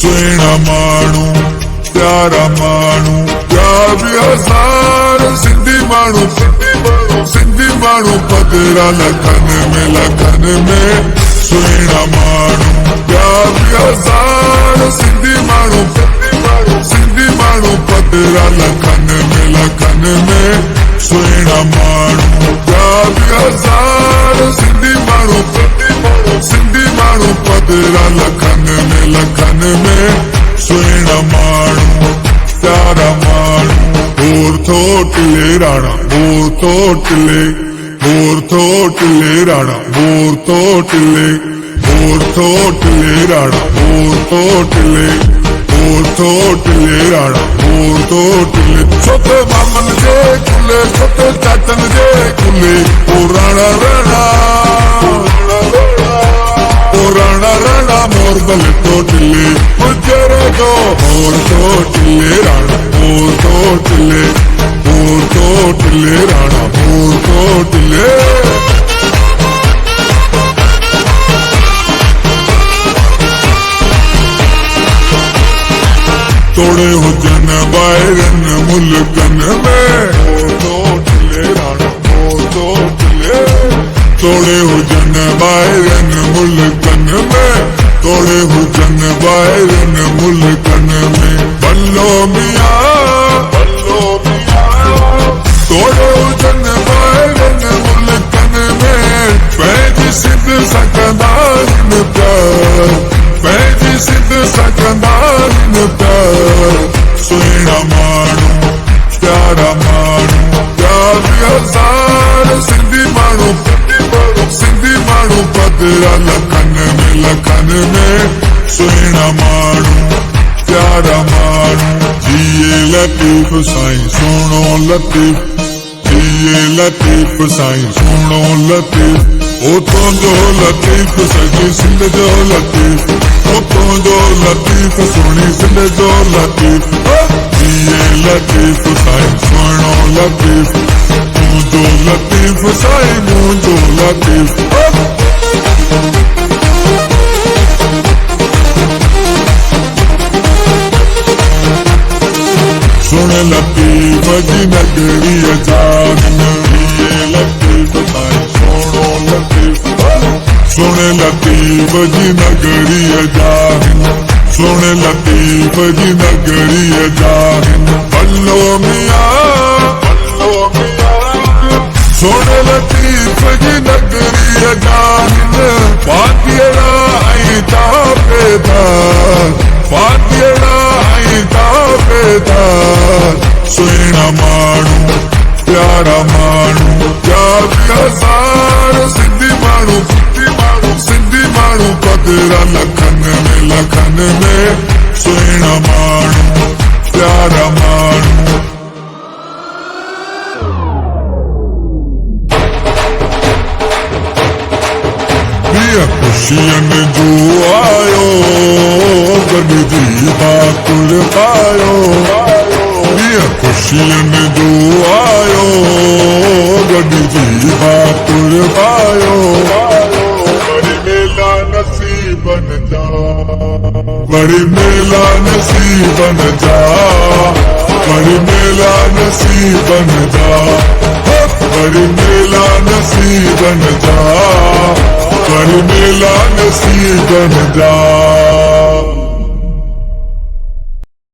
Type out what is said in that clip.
सुहिणा माण्हू प्यारा माण्हू प्यार बि हज़ार सिंधी माण्हू पधरा लखन में सुहिणा माण्हू प्यार बि हज़ार सिंधी माण्हू पधरा लखन में सुहिणा माण्हू प्यार बि हज़ार सिंधी माण्हू पधरा लखन में सुहिणा माण्हू प्यारा माण्हू बोर थोटले राणा बोर थोटले राणा बोर थोटले राणा बोर थोटले राणा बोर थोटले छोटे मामन जे कुले छोटे चाचन जे कुले ओ राणा मोर बल थोटले मुझे जो मोर थोटले राणा मोर थोटले राणा मोर थोटले तोड़े हुजन ॿाहिरन मुल्कन में थोटले राणा मोर थोटले तोड़े हुजन ॿाहिरन मुल्कन में तोड़े हुजन ॿाहिरन मुल्कन में बल्लो मिया तोड़े हुजन ॿाहिरन मुल्कन में पंहिंजी सिंध सकंदा आहिनि प्यार पंहिंजी सिंध सकंदा आहिनि प्यार सुहिणा माण्हू प्यारा माण्हू प्यार बि हज़ार सिंधी माण्हू पधरा लखन में सुहिणा माण्हू प्यारा माण्हू जिए लतीफ़ साईं सुहिणो लतीफ़ जिए लतीफ़ साईं सुहिणो लतीफ़ ओ तुंहिंजो लतीफ़ सॼी सिंध जो लतीफ़ ओ तुंहिंजो लतीफ़ सुहिणी सिंध जो लतीफ़ जिए लतीफ़ साईं सुहिणो लतीफ़ मुंहिंजो लतीफ़ साईं मुंहिंजो लतीफ़ सुन लतीफ़ जी नगरीअ जा लतीफ़ साईं सुहिणो लतीफ़ सुन लतीफ़ जी नगरीअ जा सुन लतीफ़ जी नगरीअ जा बल्लो मिया सुन लतीफ़ जी नगरीअ जा पातियड़ा ऐं ताबेदार पातियड़ा ऐं ताबेदार सुहिणा माण्हू प्यारा माण्हू प्यार बि हज़ार सिंधी माण्हू पधरा लखन में सुहिणा माण्हू प्यारा माण्हू खुशियन जो आयो गॾिजी बाकुल पायो खुशियन जो आयो गॾिजी बाकुल पायो वरी मेला नसीबन जा वरी मेला नसीबन जा वरी मेला नसीबन जा वरी मेला नसीबन जा वरी मेला नसीबन जा